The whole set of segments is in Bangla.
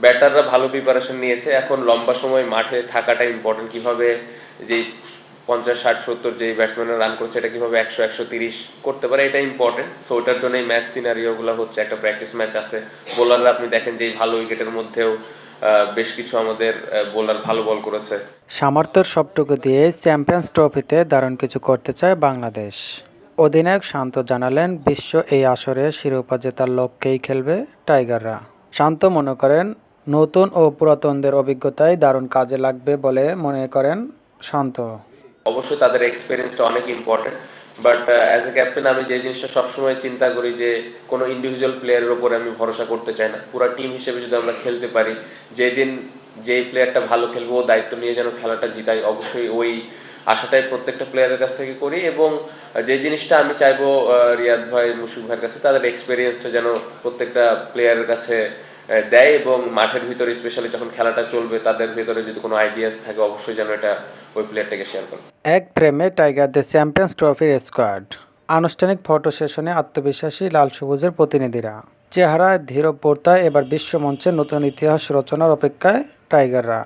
ব্যাটাররা ভালো প্রিপারেশন নিয়েছে, এখন লম্বা সময় মাঠে থাকাটা ইম্পর্টেন্ট। কিভাবে যে 50, 60, 70 যে ব্যাটসম্যানরা রান করছে এটা কিভাবে 100, 130 করতে পারে, এটা ইম্পর্টেন্ট। সো ওটার জন্য এই ম্যাচ সিনারিওগুলো হচ্ছে, একটা প্র্যাকটিস ম্যাচ আছে। বোলাররা আপনি দেখেন যে এই ভালো উইকেটের মধ্যেও বেশ কিছু আমাদের বোলার ভালো বল করেছে। সামর্থ্যের সবটুকু দিয়ে চ্যাম্পিয়ন্স ট্রফিতে দারুণ কিছু করতে চায় বাংলাদেশ। অধিনায়ক শান্ত জানালেন, বিশ্ব এই আসরে শিরোপা জেতার লক্ষ্যেই খেলবে টাইগাররা। শান্ত মনে করেন, নতুন ও পুরাতনদের অভিজ্ঞতাই দারুণ কাজে লাগবে বলে মনে করেন শান্ত। অবশ্যই তাদের এক্সপিরিয়েন্সটা অনেক important, but as a captain আমি যে জিনিসটা সবসময় চিন্তা করি যে কোনো ইন্ডিভিজুয়াল প্লেয়ারের উপরে আমি ভরসা করতে চাই না। পুরো টিম হিসেবে যদি আমরা খেলতে পারি, যেদিন যেই প্লেয়ারটা ভালো খেলবো ও দায়িত্ব নিয়ে যেন খেলাটা জিতাই, অবশ্যই ওই আশাটাই প্রত্যেকটা প্লেয়ারের কাছ থেকে করি। এবং যে জিনিসটা আমি চাইবো রিয়াদ ভাই, মুশফিক ভাইয়ের কাছে, তাদের এক্সপিরিয়েন্সটা যেন প্রত্যেকটা প্লেয়ারের কাছে দেয়, এবং মাঠের ভিতরে স্পেশালি যখন খেলাটা চলবে তাদের ভিতরে যদি কোনো আইডিয়াস থাকে অবশ্যই যেন এটা ওই প্লেয়ারটাকে শেয়ার করে। এক ফ্রেমে টাইগারদের চ্যাম্পিয়ন্স ট্রফির স্কোয়াড। আনুষ্ঠানিক ফটো সেশনে আত্মবিশ্বাসী লাল সবুজের প্রতিনিধিরা। চেহারায় ধীরপ্রতায় এবার বিশ্বমঞ্চে নতুন ইতিহাস রচনার অপেক্ষায় টাইগাররা।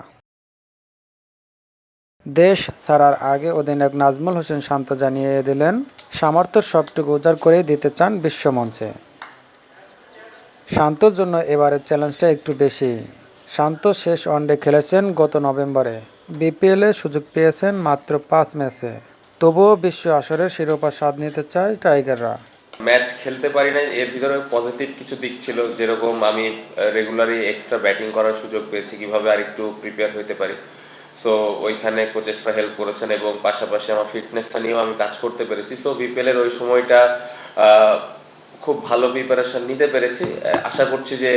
দেশ ছাড়ার আগে অধিনায়ক নাজমুল হোসেন শান্ত জানিয়ে দিলেন, সামর্থ্যের সবটুকু উজাড় করেই দিতে চান বিশ্বমঞ্চে। শান্তর জন্য এবারের চ্যালেঞ্জটা একটু বেশি। শান্ত শেষ ওয়ানডে খেলেছেন গত নভেম্বরে। বিপিএলে সুযোগ পেয়েছেন মাত্র 5 ম্যাচে। তবুও বিশ্ব আসরের শিরোপা স্বাদ নিতে চায় টাইগাররা। ম্যাচ খেলতে পারি নাই, এর ভিতরে পজিটিভ কিছু দিক ছিল, যেরকম আমি রেগুলারই এক্সট্রা ব্যাটিং করার সুযোগ পেয়েছি, কিভাবে আর একটু প্রিপেয়ার হতে পারি। সো ওইখানে কোচেসরা হেল্প করেছেন, এবং পাশাপাশি আমার ফিটনেসটা নিয়েও আমি কাজ করতে পেরেছি। সো বিপিএলের ওই সময়টা খুব ভালো প্রিপারেশন নিতে পেরেছি। আশা করছি যে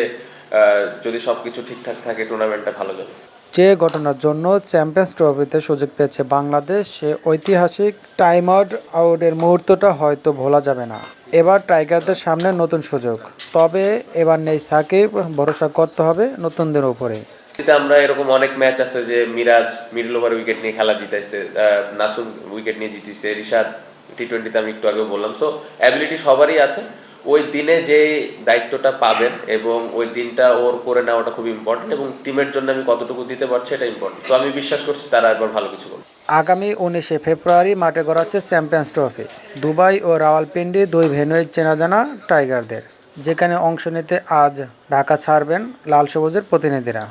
যদি সবকিছু ঠিকঠাক থাকে টুর্নামেন্টটা ভালো যাবে। যে ঘটনার জন্য চ্যাম্পিয়ন্স ট্রফিতে সুযোগ পেয়েছে বাংলাদেশ, সে ঐতিহাসিক টাইম আউটের মুহূর্তটা হয়তো ভোলা যাবে না। এবার টাইগারদের সামনে নতুন সুযোগ, তবে এবার নেই সাকিব, ভরসা করতে হবে নতুনদের উপরে। আমরা এরকম অনেক ম্যাচ আছে যে মিরাজ মিডল ওভার উইকেট নিয়ে খেলা জিতাইছে, নাসুম উইকেট নিয়ে জিতিছে, রিশাদ টি20তে আমি একটু আগেও বললাম। সো অ্যাবিলিটি সবারই আছে, ওই দিনে যে দায়িত্বটা পাবেন এবং ওই দিনটা ওর করে নেওয়াটা খুব ইম্পর্টেন্ট, এবং টিমের জন্য আমি কতটুকু দিতে পারছি এটা ইম্পর্টেন্ট। তো আমি বিশ্বাস করছি তারা একবার ভালো কিছু করবে। আগামী 19শে ফেব্রুয়ারি মাঠে গড়াচ্ছে চ্যাম্পিয়ন্স ট্রফি। দুবাই ও রাওয়ালপিন্ডি দুই ভেন্যুই চেনা জানা টাইগারদের, যেখানে অংশ নিতে আজ ঢাকা ছাড়বেন লাল সবুজের প্রতিনিধিরা।